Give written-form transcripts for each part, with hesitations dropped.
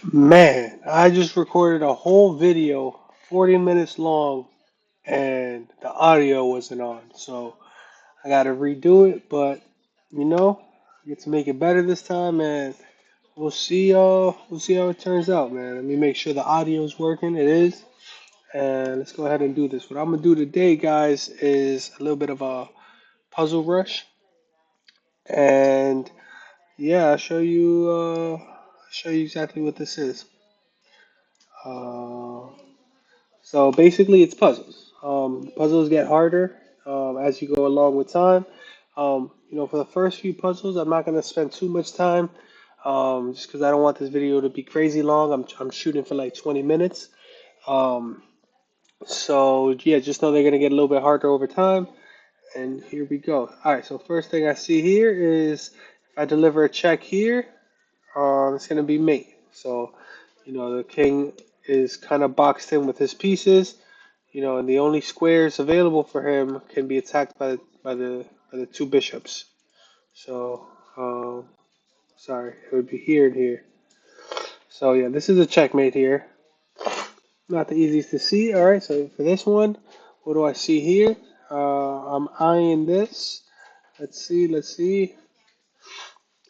Man, I just recorded a whole video, 40 minutes long, and the audio wasn't on. So I gotta redo it, but you know, I get to make it better this time, and we'll see how it turns out, man. Let me make sure the audio is working. It is, and let's go ahead and do this. What I'm gonna do today, guys, is a little bit of a puzzle rush, and yeah, I'll show you exactly what this is. Uh, So basically, it's puzzles. Puzzles get harder as you go along with time. For the first few puzzles, I'm not going to spend too much time just because I don't want this video to be crazy long. I'm shooting for like 20 minutes. Um, so yeah, just know they're going to get a little bit harder over time. And here we go. All right, so first thing I see here is if I deliver a check here, it's going to be me. So, the king is kind of boxed in with his pieces. And the only squares available for him can be attacked by the two bishops. So, sorry, it would be here and here. So yeah, this is a checkmate here. Not the easiest to see. All right, so for this one, what do I see here? I'm eyeing this. Let's see.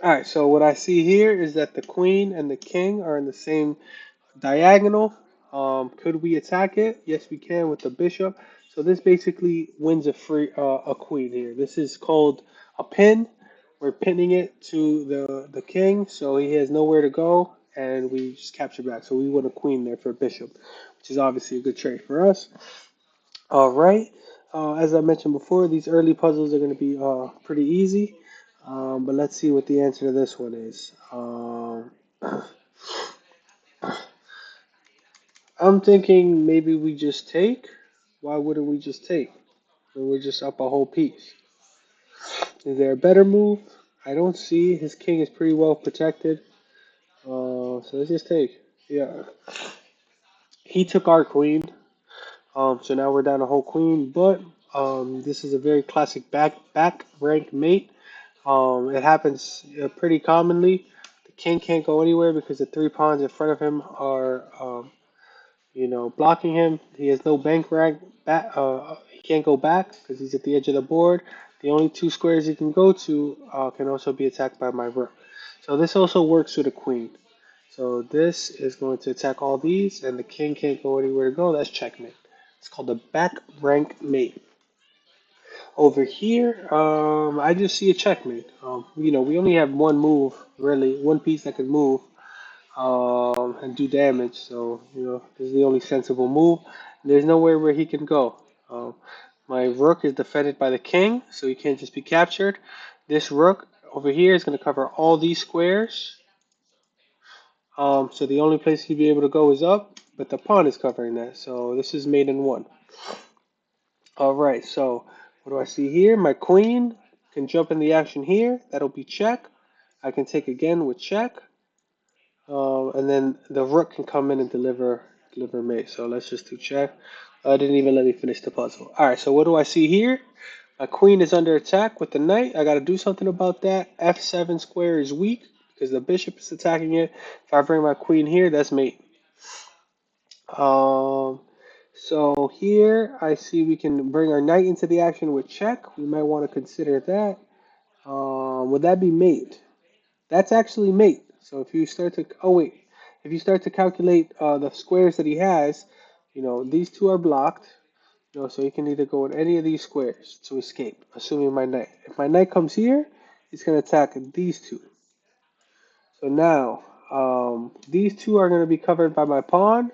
All right, so what I see here is that the queen and the king are in the same diagonal. Could we attack it? Yes, we can with the bishop. So this basically wins a queen here. This is called a pin. We're pinning it to the king, so he has nowhere to go, and we just capture back. So we win a queen there for a bishop, which is obviously a good trade for us. All right. As I mentioned before, these early puzzles are going to be pretty easy, but let's see what the answer to this one is. I'm thinking maybe we just take. Why wouldn't we just take when we're just up a whole piece? Is there a better move? I don't see. His king is pretty well protected. So let's just take. Yeah, he took our queen. So now we're down a whole queen. But this is a very classic back rank mate. It happens pretty commonly. The king can't go anywhere because the three pawns in front of him are blocking him. He has no bank rank. He can't go back because he's at the edge of the board. The only two squares he can go to can also be attacked by my rook. So this also works with a queen. So this is going to attack all these, and the king can't go anywhere to go. That's checkmate. It's called the back rank mate. Over here, I just see a checkmate. We only have one move, really, one piece that can move and do damage. So, this is the only sensible move. There's nowhere where he can go. Um, my rook is defended by the king, so he can't just be captured. This rook over here is going to cover all these squares. So the only place he'd be able to go is up, but the pawn is covering that. So this is mate in one. All right, so what do I see here? My queen can jump in the action here. That'll be check. I can take again with check. And then the rook can come in and deliver mate. So let's just do check. I didn't even let me finish the puzzle. All right, so what do I see here? My queen is under attack with the knight. I got to do something about that. F7 square is weak because the bishop is attacking it. If I bring my queen here, that's mate. Um, so here I see we can bring our knight into the action with check. We might want to consider that. Would that be mate? That's actually mate. So if you start to, oh wait, if you start to calculate the squares that he has, these two are blocked. So he can either go in any of these squares to escape, assuming my knight. If my knight comes here, he's going to attack these two. So now, these two are going to be covered by my pawn,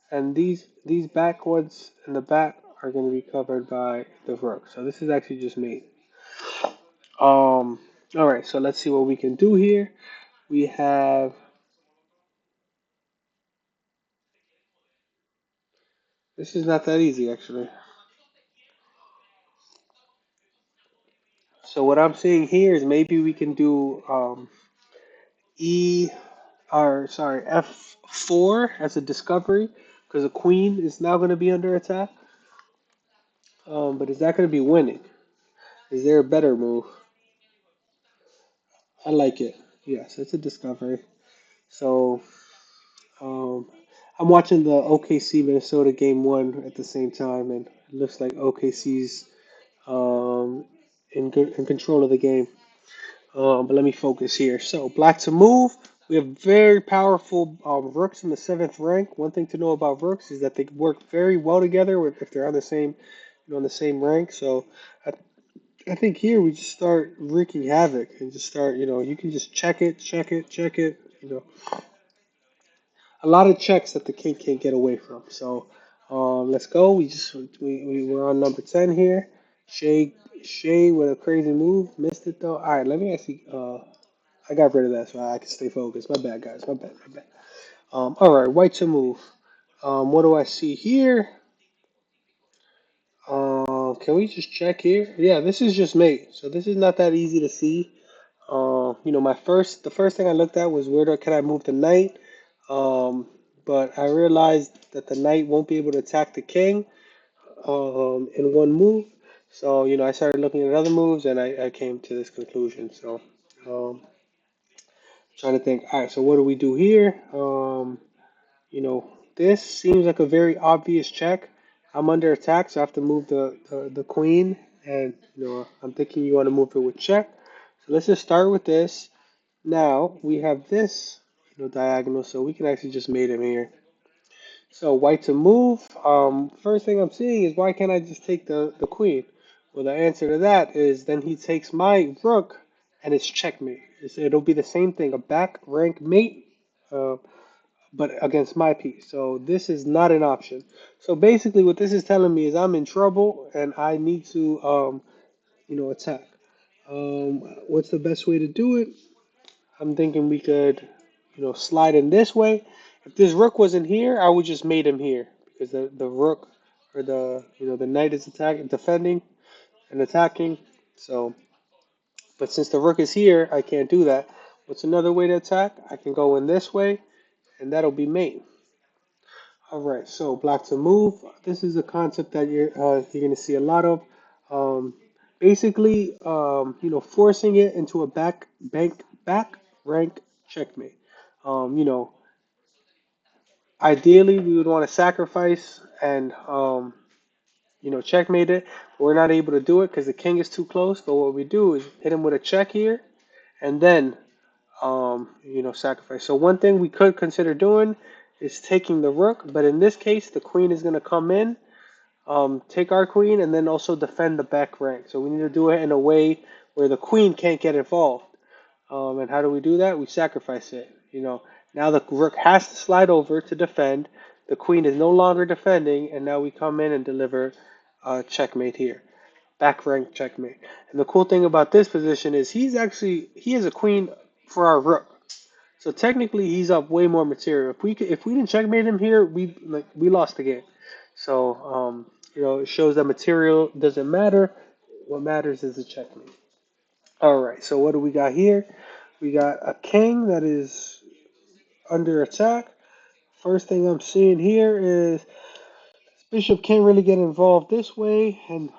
and these back ones in the back are going to be covered by the rook. So this is actually just mate. All right, so let's see what we can do here. We have This is not that easy, actually. So what I'm seeing here is maybe we can do E, or sorry, F4 as a discovery, because the queen is now going to be under attack. But is that going to be winning? Is there a better move? I like it. Yes, it's a discovery. So Um, I'm watching the OKC Minnesota game one at the same time, and it looks like OKC's um, in control of the game. But let me focus here. So black to move. We have very powerful rooks in the seventh rank. One thing to know about rooks is that they work very well together if they're on the same, on the same rank. So I, I think here we just start wreaking havoc and just start. You can just check it, check it, check it. A lot of checks that the king can't get away from. So let's go. We're on number 10 here. Shay Shay with a crazy move, missed it though. All right, let me actually. I got rid of that so I can stay focused. My bad, guys. My bad. My bad. All right, white to move. What do I see here? Can we just check here? Yeah, this is just mate. So this is not that easy to see. The first thing I looked at was can I move the knight? Um, but I realized that the knight won't be able to attack the king in one move. So, I started looking at other moves and I came to this conclusion. So, trying to think, all right, so what do we do here? This seems like a very obvious check. I'm under attack, so I have to move the queen. And, I'm thinking you want to move it with check. So let's just start with this. Now we have this, diagonal, so we can actually just mate him here. So white to move. First thing I'm seeing is why can't I just take the queen? Well, the answer to that is then he takes my rook, and it's checkmate. It'll be the same thing, a back rank mate, uh, but against my piece. So this is not an option. So basically, what this is telling me is I'm in trouble, and I need to, attack. What's the best way to do it? I'm thinking we could, slide in this way. If this rook wasn't here, I would just mate him here because the rook or the knight is defending and attacking. So, but since the rook is here, I can't do that. What's another way to attack? I can go in this way, and that'll be mate. All right. So black to move. This is a concept that you're going to see a lot of. Um, basically, forcing it into a back rank checkmate. Um, you know, Ideally, we would want to sacrifice and checkmate it. But we're not able to do it because the king is too close. But what we do is hit him with a check here, and then sacrifice. So one thing we could consider doing is taking the rook, but in this case, the queen is going to come in, take our queen, and then also defend the back rank. So we need to do it in a way where the queen can't get involved. And how do we do that? We sacrifice it. Now the rook has to slide over to defend. The queen is no longer defending, and now we come in and deliver checkmate here. Back rank checkmate. And the cool thing about this position is he has a queen for our rook. So technically he's up way more material. If we didn't checkmate him here, we lost the game. So it shows that material doesn't matter. What matters is the checkmate. All right, so what do we got here? We got a king that is under attack. First thing I'm seeing here is bishop can't really get involved this way, and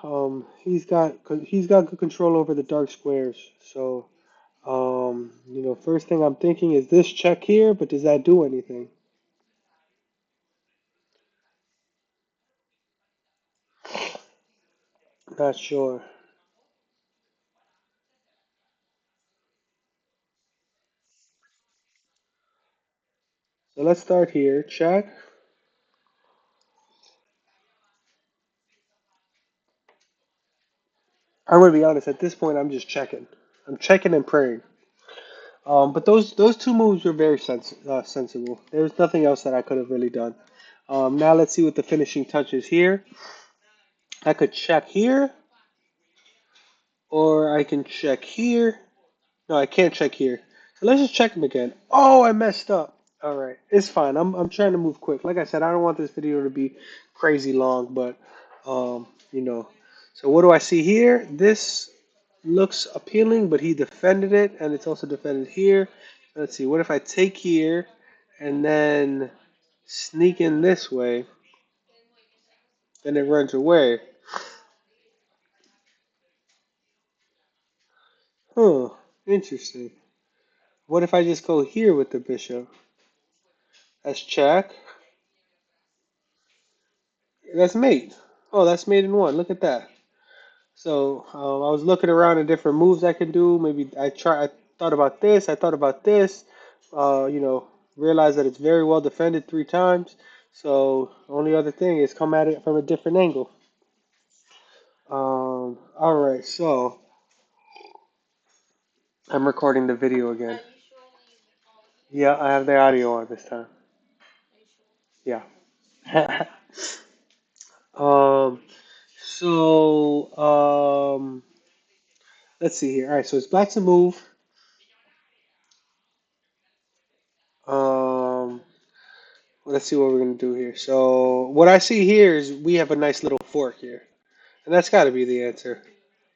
he's got good control over the dark squares. So first thing I'm thinking is this check here, but does that do anything? Not sure. So let's start here. Check. I'm gonna be honest. At this point, I'm just checking. I'm checking and praying. But those two moves were very sensible. There was nothing else that I could have really done. Now let's see what the finishing touch is here. I could check here, or I can check here. No, I can't check here. So let's just check them again. Oh, I messed up. All right, it's fine. I'm trying to move quick. Like I said, I don't want this video to be crazy long, but um, you know. So what do I see here? This looks appealing, but he defended it, and it's also defended here. Let's see. What if I take here and then sneak in this way, and it runs away? Huh. Interesting. What if I just go here with the bishop? That's check. That's mate. Oh, that's mate in one. Look at that. So I was looking around at different moves I can do. Maybe I thought about this. I thought about this. You know, realized that it's very well defended 3 times. So only other thing is come at it from a different angle. All right. So I'm recording the video again. Yeah, I have the audio on this time. Yeah. um. So let's see here. All right. So it's black to move. Um. Let's see what we're gonna do here. So what I see here is we have a nice little fork here, and that's got to be the answer.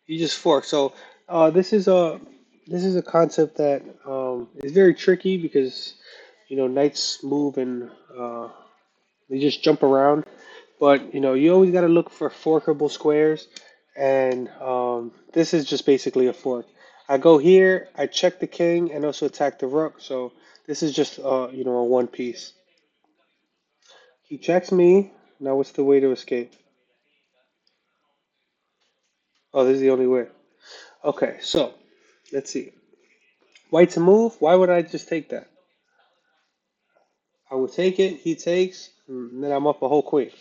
You just fork. So this is a concept that is very tricky because knights move and they just jump around. But you always got to look for forkable squares, and this is just basically a fork. I go here, I check the king, and also attack the rook. So this is just a one piece. He checks me. Now what's the way to escape? Oh, this is the only way. Okay, so let's see. White to move. Why would I just take that? I would take it. He takes, and then I'm up a whole queen.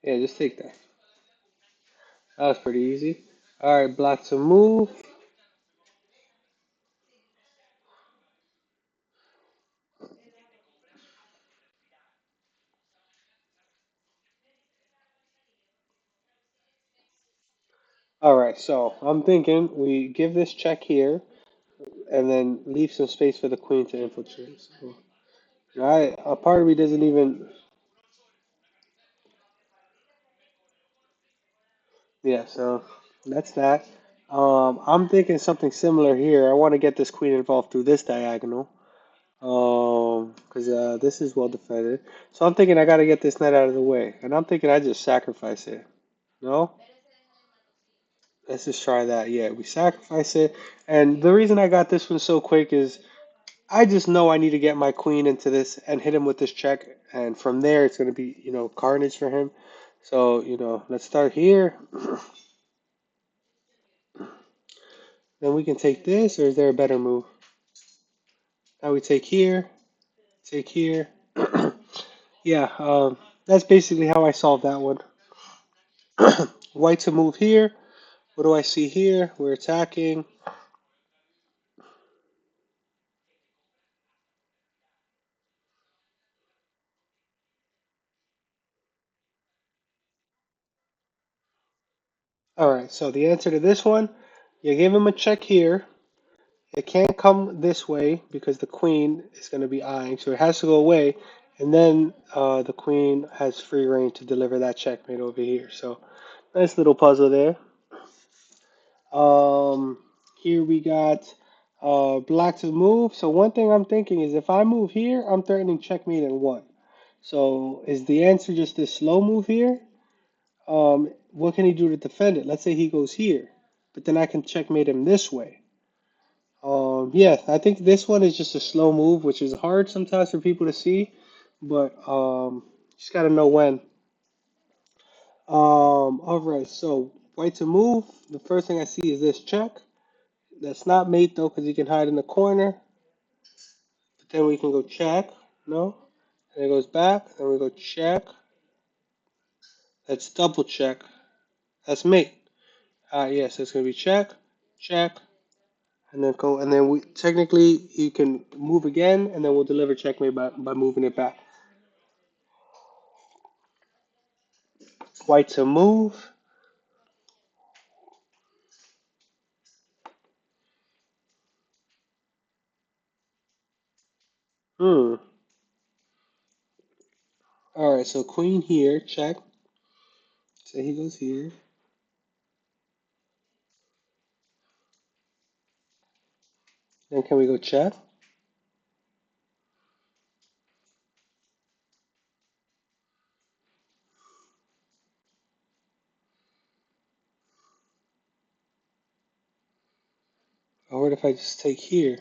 Yeah, just take that. That was pretty easy. All right, black to move. All right, so I'm thinking we give this check here, and then leave some space for the queen to infiltrate. So, a part of me doesn't even. Yeah, so that's that. I'm thinking something similar here. I want to get this queen involved through this diagonal. Because this is well defended. So I'm thinking I got to get this knight out of the way. And I'm thinking I just sacrifice it. No? Let's just try that. Yeah, we sacrifice it. And the reason I got this one so quick is I just know I need to get my queen into this and hit him with this check. And from there, it's going to be, carnage for him. So, let's start here. Then we can take this, or is there a better move? Now we take here, take here. Yeah, that's basically how I solved that one. White to move here. What do I see here? We're attacking. All right, so the answer to this one, you give him a check here. It can't come this way because the queen is going to be eyeing, so it has to go away. And then the queen has free reign to deliver that checkmate over here. So nice little puzzle there. Um, Here we got black to move. So one thing I'm thinking is if I move here, I'm threatening checkmate in one. So is the answer just this slow move here? What can he do to defend it? Let's say he goes here, but then I can checkmate him this way. Yeah, I think this one is just a slow move, which is hard sometimes for people to see, but just gotta know when. All right, so white to move. The first thing I see is this check. That's not mate though, because he can hide in the corner. But then we can go check. No, and it goes back. Then we go check. That's double check. That's mate. Yes, it's gonna be check, check, and then go, and then we technically you can move again, and then we'll deliver checkmate by moving it back. White to move. Hmm. All right, so queen here, check. So he goes here. Then can we go check? Or what if I just take here?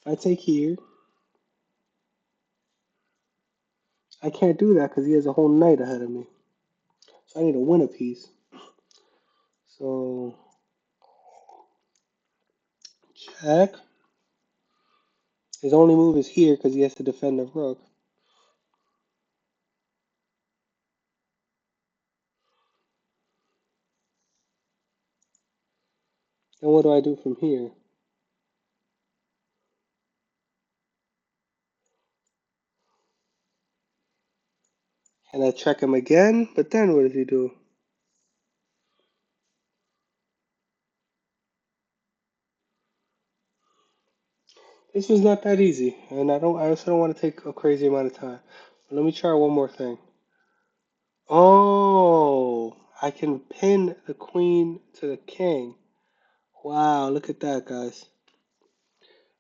If I take here, I can't do that because he has a whole knight ahead of me. So I need to win a piece. So check. His only move is here because he has to defend the rook. Then what do I do from here? And I check him again, but then what does he do? This was not that easy, and I also don't want to take a crazy amount of time. But let me try one more thing. Oh, I can pin the queen to the king. Wow, look at that, guys.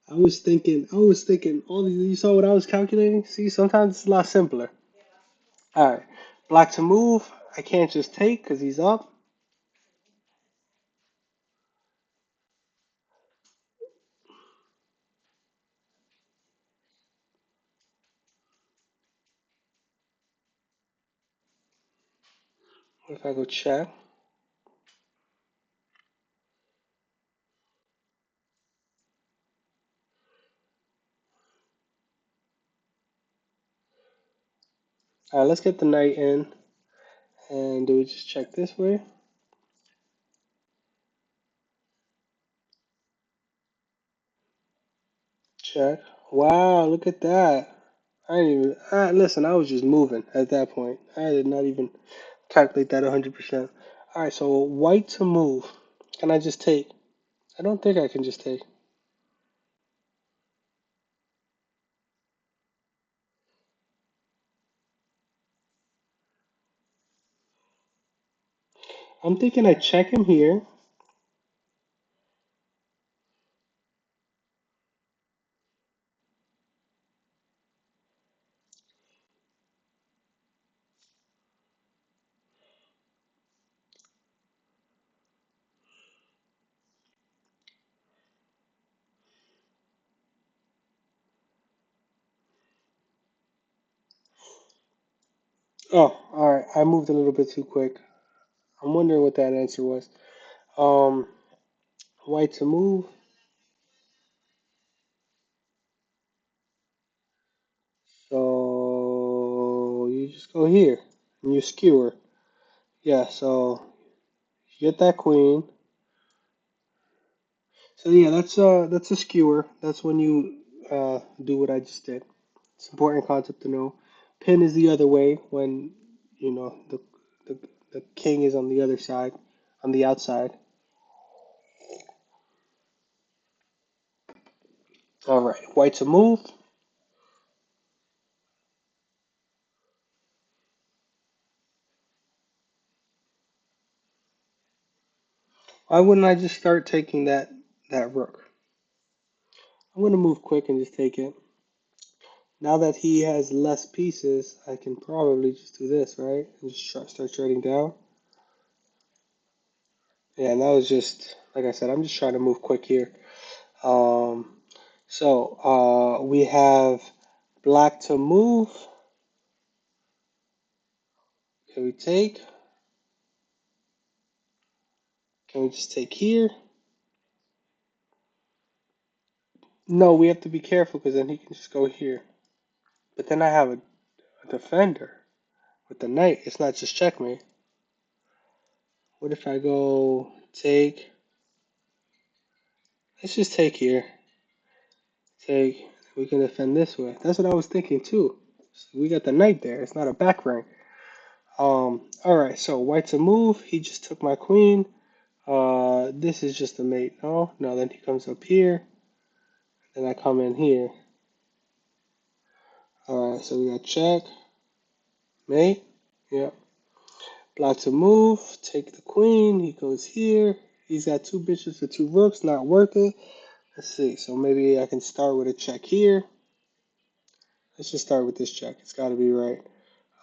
I was thinking, all these, you saw what I was calculating? See, sometimes it's a lot simpler. All right, black to move. I can't just take because he's up. What if I go check? All right, let's get the knight in. And do we just check this way? Check. Wow, look at that. I didn't even, listen, I was just moving at that point. I did not even calculate that 100%. All right, so white to move. Can I just take? I don't think I can just take. I'm thinking I check him here. Oh, all right. I moved a little bit too quick. I'm wondering what that answer was. Um, white to move. So you just go here and you skewer. Yeah, so you get that queen. So yeah, that's a skewer. That's when you do what I just did. It's an important concept to know. Pin is the other way when you know the the king is on the other side, on the outside. All right, white to move. Why wouldn't I just start taking that rook? I'm gonna move quick and just take it. Now that he has less pieces, I can probably just do this, right? And just start trading down. Yeah, and that was just like I said. I'm just trying to move quick here. Um, we have black to move. Can we take? Can we just take here? No, we have to be careful because then he can just go here. But then I have a defender with the knight. It's not just checkmate. What if I go take? Let's just take here. Take. We can defend this way. That's what I was thinking too. So we got the knight there. It's not a back rank. All right. So white to move. He just took my queen. This is just a mate. No, no. Then he comes up here. Then I come in here. All right. So we got check, mate. Yep. Black to move. Take the queen. He goes here. He's got two bishops and two rooks. Not worth it. Let's see. So maybe I can start with a check here. Let's just start with this check. It's got to be right.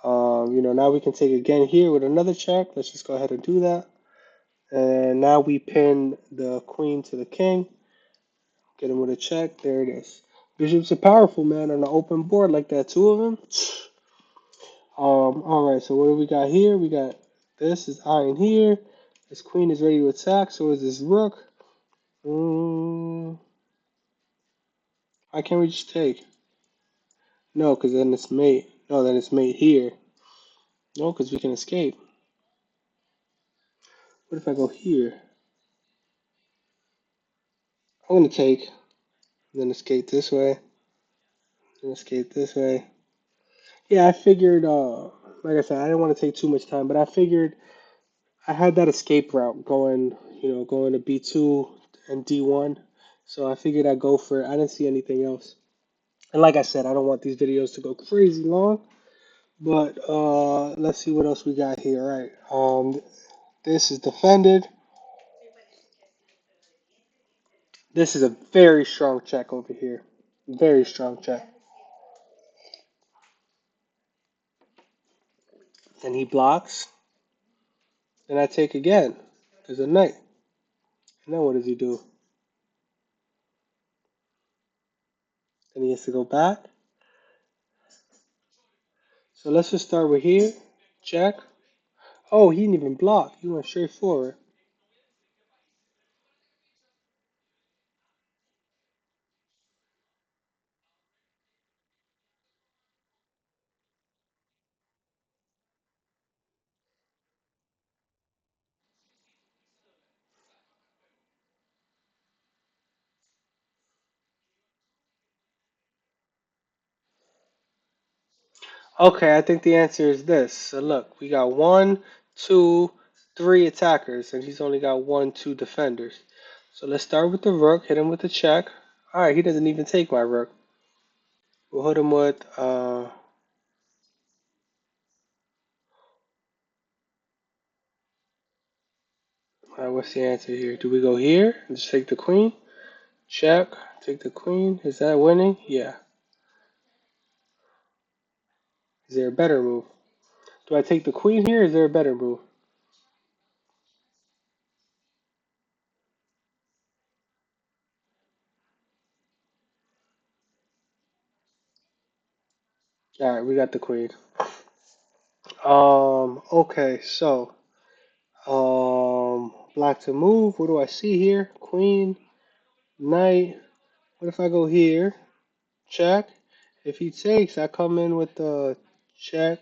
Now we can take again here with another check. Let's just go ahead and do that. And now we pin the queen to the king. Get him with a check. There it is. Bishops are powerful, man, on an open board like that. Two of them. All right. So what do we got here? We got this is iron here. This queen is ready to attack. So is this rook. Mm, why can't we just take? No, because then it's mate. No, then it's mate here. No, because we can escape. What if I go here? I'm gonna take, then escape this way, then escape this way. Yeah, I figured. Like I said, I didn't want to take too much time, but I figured I had that escape route going. Going to B2 and D1. So I figured I'd go for it. I didn't see anything else. And like I said, I don't want these videos to go crazy long. But let's see what else we got here. All right. This is defended. This is a very strong check over here. Very strong check. And he blocks. And I take again. There's a knight. And then what does he do? Then he has to go back. So let's just start with here. Check. Oh, he didn't even block. He went straight forward. Okay, I think the answer is this. So look, we got one, two, three attackers, and he's only got one, two defenders. So let's start with the rook, hit him with the check. Alright, he doesn't even take my rook. We'll hit him with what's the answer here? Do we go here and just take the queen? Check, take the queen. Is that winning? Yeah. Is there a better move? Do I take the queen here? Is there a better move? Alright, we got the queen. Okay, so black to move. What do I see here? Queen, knight. What if I go here? Check. If he takes, I come in with the check.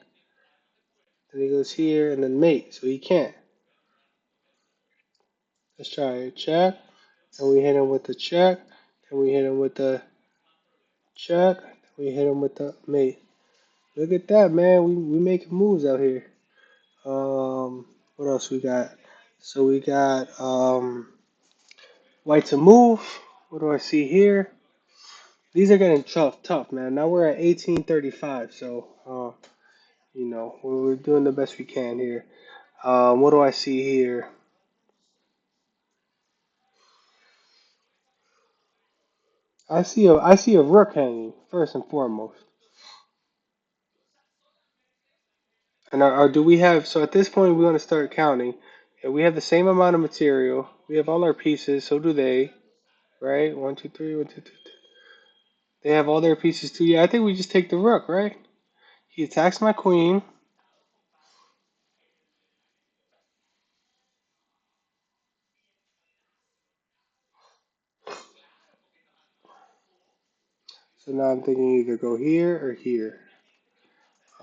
Then he goes here and then mate. So he can't. Let's try it. Check. And we hit him with the check. And we hit him with the check. We hit him with the mate. Look at that, man. We making moves out here. What else we got? So we got white to move. What do I see here? These are getting tough, man. Now we're at 1835, so we're doing the best we can here. What do I see here? I see a rook hanging first and foremost. And do we have? So at this point, we're going to start counting. Yeah, we have the same amount of material. We have all our pieces. So do they, right? One, two, three. One, two, three. They have all their pieces too. Yeah, I think we just take the rook, right? He attacks my queen. So now I'm thinking either go here or here.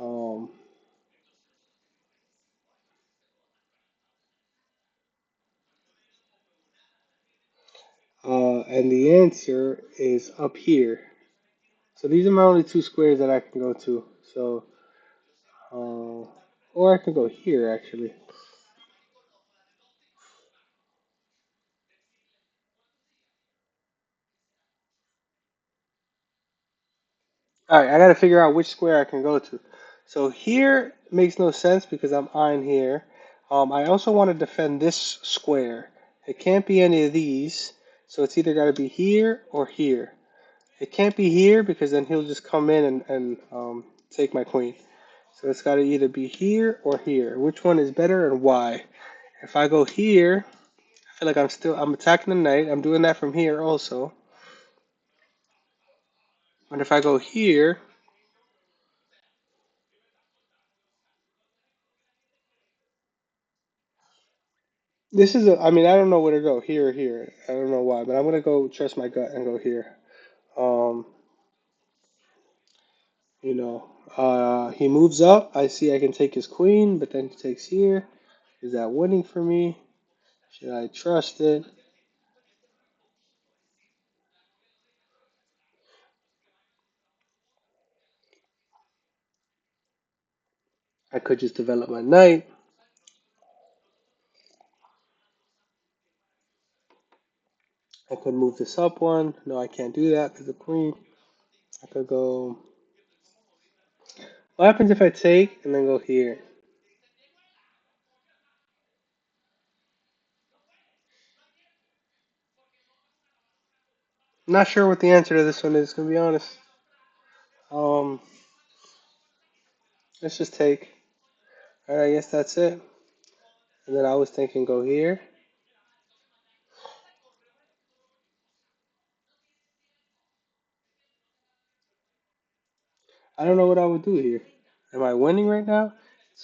Um, and the answer is up here. So these are my only two squares that I can go to. So, or I can go here actually. All right, I got to figure out which square I can go to. So here makes no sense because I'm on here. I also want to defend this square. It can't be any of these. So it's either got to be here or here. It can't be here because then he'll just come in and take my queen. So it's got to either be here or here. Which one is better and why? If I go here, I feel like I'm attacking the knight. I'm doing that from here also. And if I go here, this is a, I mean, I don't know where to go, here or here. I don't know why, but I'm gonna go trust my gut and go here. Um, you know, he moves up. I see I can take his queen, but then he takes here. Is that winning for me? Should I trust it? I could just develop my knight. I could move this up one. No, I can't do that because the queen. I could go. What happens if I take and then go here? I'm not sure what the answer to this one is, gonna be honest. Um, let's just take. Alright, I guess that's it. And then I was thinking go here. I don't know what I would do here. Am I winning right now?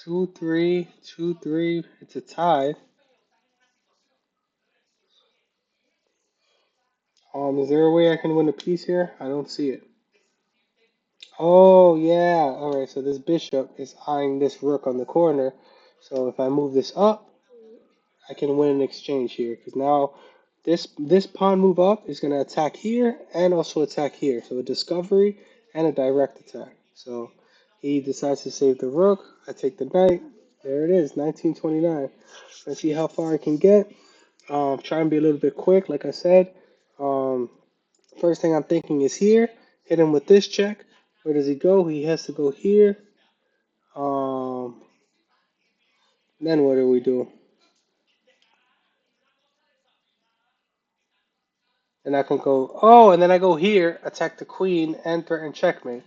2-3, 2-3. It's a tie. Is there a way I can win a piece here? I don't see it. Oh yeah. Alright, so this bishop is eyeing this rook on the corner. So if I move this up, I can win an exchange here. Because now this pawn move up is gonna attack here and also attack here. So a discovery and a direct attack. So he decides to save the rook. I take the knight. There it is, 1929. Let's see how far I can get. Try and be a little bit quick, like I said. Um, First thing I'm thinking is here. Hit him with this check. Where does he go? He has to go here. Um, then what do we do? And I can go, oh, and then I go here, attack the queen, and threaten checkmate.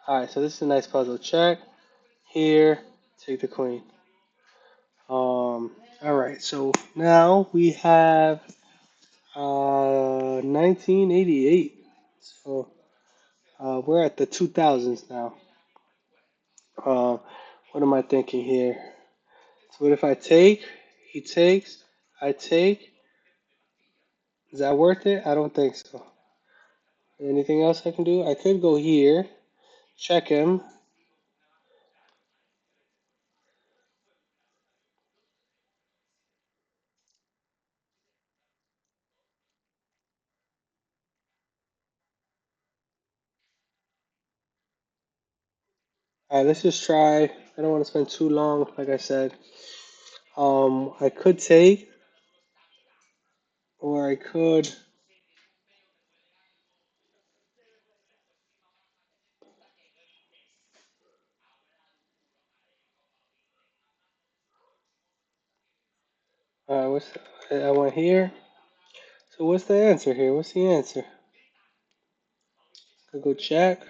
Alright, so this is a nice puzzle. Check, here, take the queen. Alright, so now we have 1988. So we're at the 2000s now. What am I thinking here? So what if I take? He takes. I take. Is that worth it? I don't think so. Anything else I can do? I could go here, check him. Alright, let's just try. I don't want to spend too long, like I said. I could take, or I could. What's I went here. So what's the answer here? What's the answer? I go check.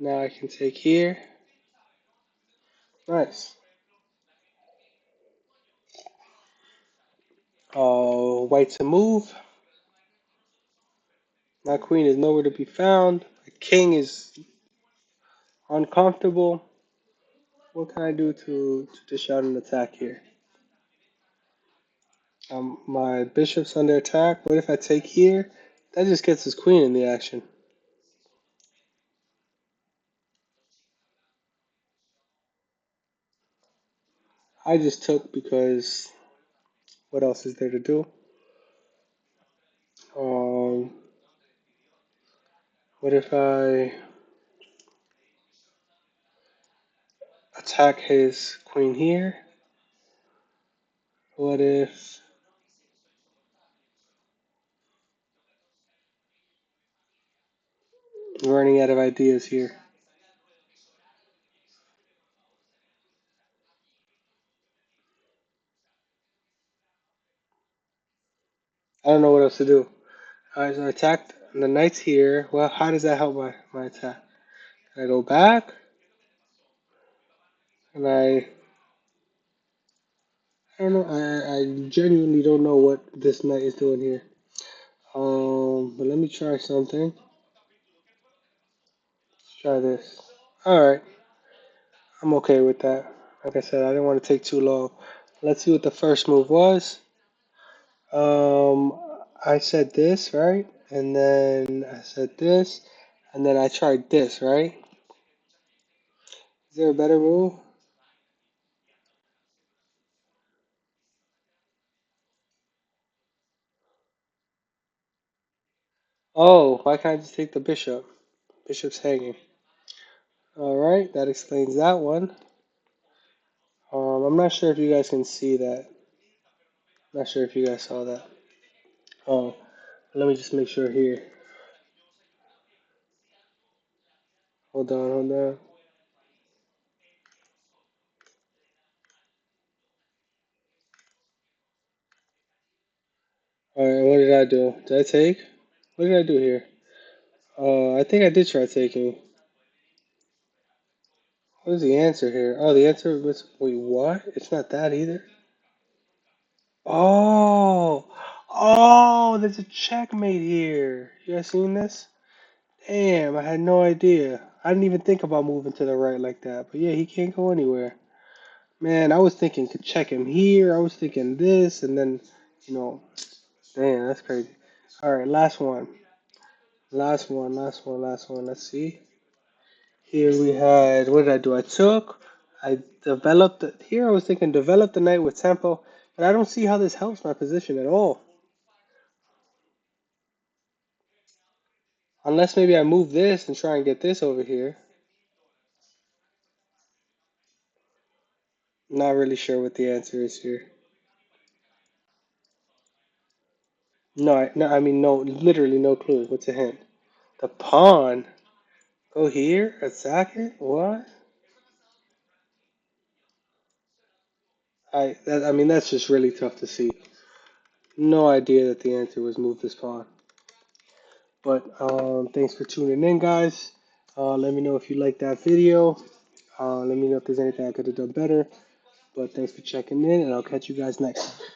Now I can take here. Nice. White to move. My queen is nowhere to be found. My king is uncomfortable. What can I do to dish out an attack here? My bishop's under attack. What if I take here? That just gets his queen in the action. I just took because what else is there to do? Um, what if I attack his queen here? What if I'm running out of ideas here? I don't know what else to do. Alright, so I attacked the knight's here. Well, how does that help my attack? Can I go back? And I don't know. I genuinely don't know what this knight is doing here. But let let me try something. Let's try this. Alright, I'm okay with that. Like I said, I didn't want to take too long. Let's see what the first move was. Um, I said this, right? And then I said this, and then I tried this, right? Is there a better move? Oh, why can't I just take the bishop? Bishop's hanging. Alright, that explains that one. I'm not sure if you guys can see that. Not sure if you guys saw that. Oh, let me just make sure here. Hold on, hold on. Alright, what did I do? Did I take? What did I do here? I think I did try taking. What was the answer here? Oh, the answer was, wait, what? It's not that either. Oh, oh, there's a checkmate here. You guys seen this? Damn, I had no idea. I didn't even think about moving to the right like that. But yeah, he can't go anywhere. Man, I was thinking could check him here. I was thinking this, and then, you know, damn, that's crazy. All right, last one. Last one, last one, last one. Let's see. Here we had, what did I do? I developed, here I was thinking develop the knight with tempo, but I don't see how this helps my position at all. Unless maybe I move this and try and get this over here. Not really sure what the answer is here. No, I mean, no, literally no clue. What's a hint? The pawn. Go here? Attack it? What? I mean, that's just really tough to see. No idea that the answer was move this pawn. But thanks for tuning in, guys. Let me know if you liked that video. Let me know if there's anything I could have done better. But thanks for checking in, and I'll catch you guys next time.